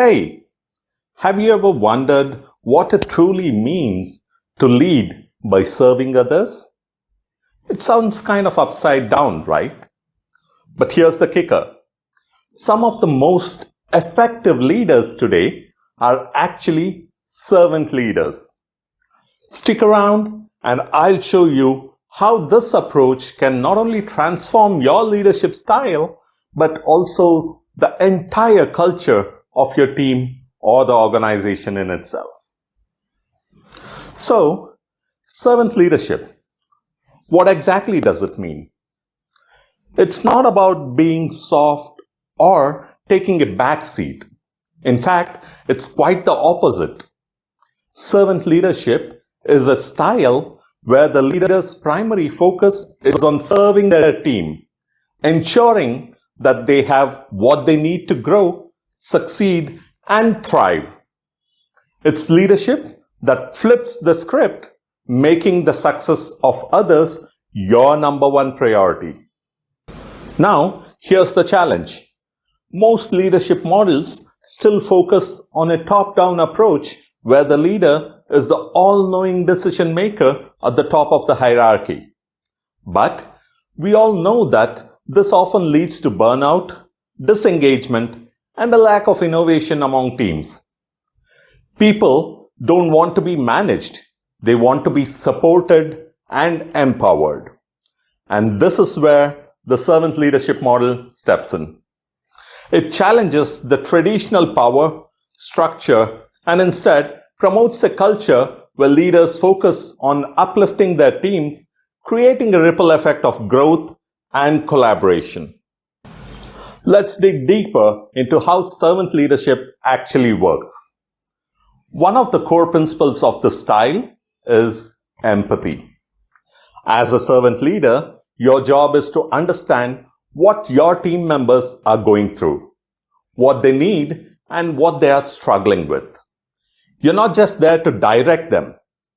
Hey, have you ever wondered what it truly means to lead by serving others? It sounds kind of upside down, right? But here's the kicker. Some of the most effective leaders today are actually servant leaders. Stick around and I'll show you how this approach can not only transform your leadership style, but also the entire culture of your team or the organization in itself. So, servant leadership. What exactly does it mean? It's not about being soft or taking a back seat. In fact, it's quite the opposite. Servant leadership is a style where the leader's primary focus is on serving their team, ensuring that they have what they need to grow, succeed, and thrive. It's leadership that flips the script, making the success of others your number one priority. Now, here's the challenge. Most leadership models still focus on a top-down approach where the leader is the all-knowing decision maker at the top of the hierarchy. But we all know that this often leads to burnout, disengagement, and a lack of innovation among teams. People don't want to be managed. They want to be supported and empowered. And this is where the servant leadership model steps in. It challenges the traditional power structure and instead promotes a culture where leaders focus on uplifting their teams, creating a ripple effect of growth and collaboration. Let's dig deeper into how servant leadership actually works. One of the core principles of this style is empathy. As a servant leader, your job is to understand what your team members are going through, what they need, and what they are struggling with. You're not just there to direct them.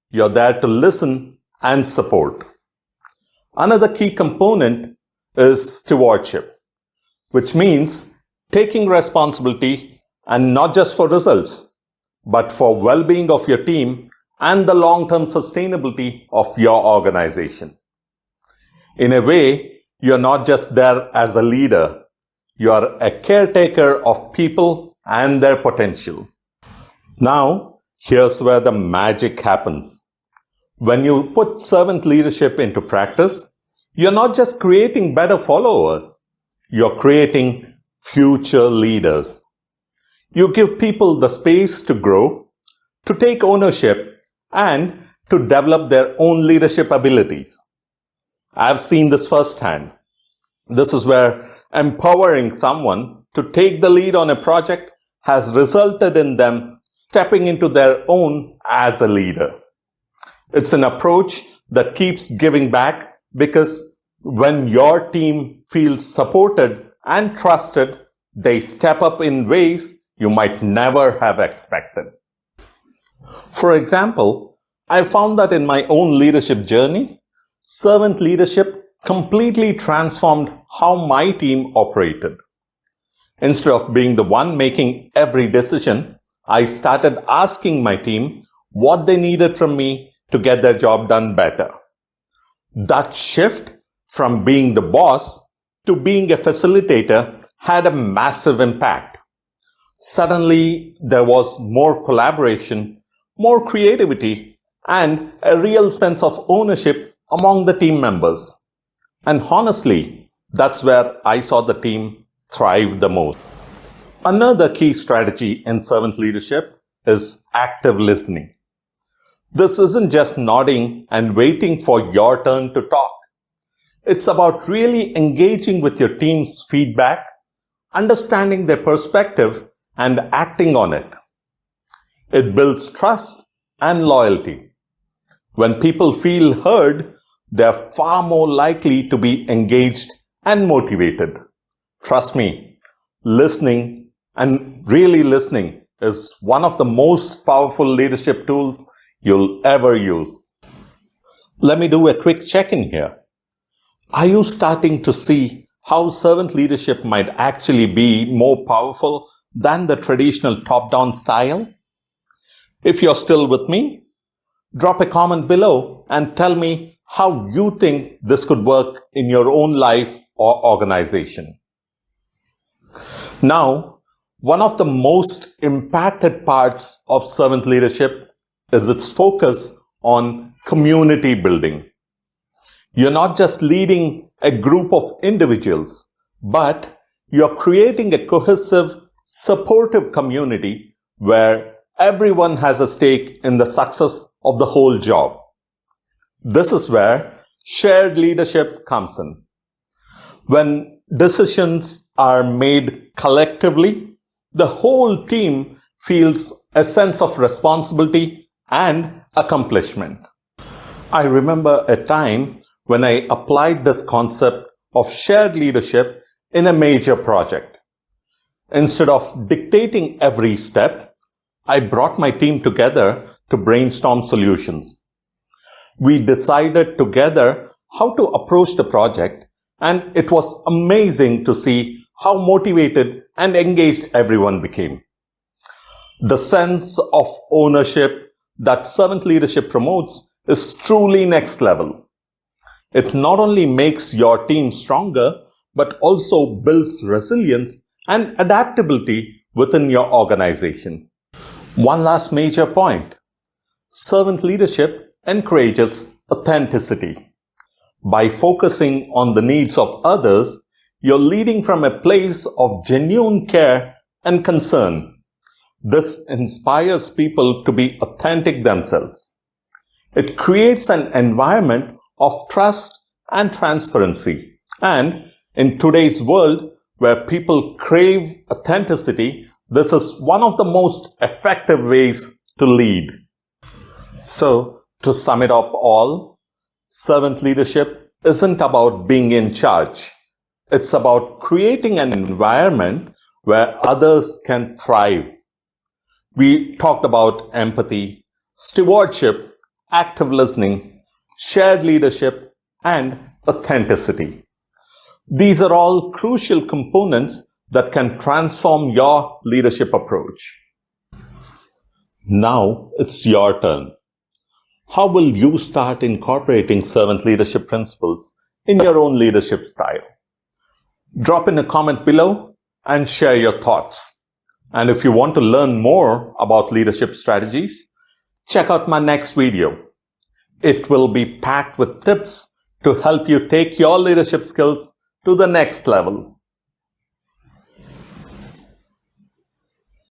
You're there to listen and support. Another key component is stewardship, which means taking responsibility and not just for results, but for well-being of your team and the long-term sustainability of your organization. In a way, you're not just there as a leader. You're a caretaker of people and their potential. Now, here's where the magic happens. When you put servant leadership into practice, you're not just creating better followers. You're creating future leaders. You give people the space to grow, to take ownership, and to develop their own leadership abilities. I've seen this firsthand. This is where empowering someone to take the lead on a project has resulted in them stepping into their own as a leader. It's an approach that keeps giving back because when your team feels supported and trusted, they step up in ways you might never have expected. For example, I found that in my own leadership journey, servant leadership completely transformed how my team operated. Instead of being the one making every decision, I started asking my team what they needed from me to get their job done better. That shift from being the boss to being a facilitator had a massive impact. Suddenly, there was more collaboration, more creativity, and a real sense of ownership among the team members. And honestly, that's where I saw the team thrive the most. Another key strategy in servant leadership is active listening. This isn't just nodding and waiting for your turn to talk. It's about really engaging with your team's feedback, understanding their perspective, and acting on it. It builds trust and loyalty. When people feel heard, they're far more likely to be engaged and motivated. Trust me, listening and really listening is one of the most powerful leadership tools you'll ever use. Let me do a quick check-in here. Are you starting to see how servant leadership might actually be more powerful than the traditional top-down style? If you're still with me, drop a comment below and tell me how you think this could work in your own life or organization. Now, one of the most impacted parts of servant leadership is its focus on community building. You're not just leading a group of individuals, but you're creating a cohesive, supportive community where everyone has a stake in the success of the whole job. This is where shared leadership comes in. When decisions are made collectively, the whole team feels a sense of responsibility and accomplishment. I remember a time when I applied this concept of shared leadership in a major project. Instead of dictating every step, I brought my team together to brainstorm solutions. We decided together how to approach the project, and it was amazing to see how motivated and engaged everyone became. The sense of ownership that servant leadership promotes is truly next level. It not only makes your team stronger, but also builds resilience and adaptability within your organization. One last major point. Servant leadership encourages authenticity. By focusing on the needs of others, you're leading from a place of genuine care and concern. This inspires people to be authentic themselves. It creates an environment of trust and transparency. And in today's world, where people crave authenticity, this is one of the most effective ways to lead. So, to sum it up all, servant leadership isn't about being in charge. It's about creating an environment where others can thrive. We talked about empathy, stewardship, active listening, shared leadership, and authenticity. These are all crucial components that can transform your leadership approach. Now it's your turn. How will you start incorporating servant leadership principles in your own leadership style? Drop in a comment below and share your thoughts. And if you want to learn more about leadership strategies, check out my next video. It will be packed with tips to help you take your leadership skills to the next level.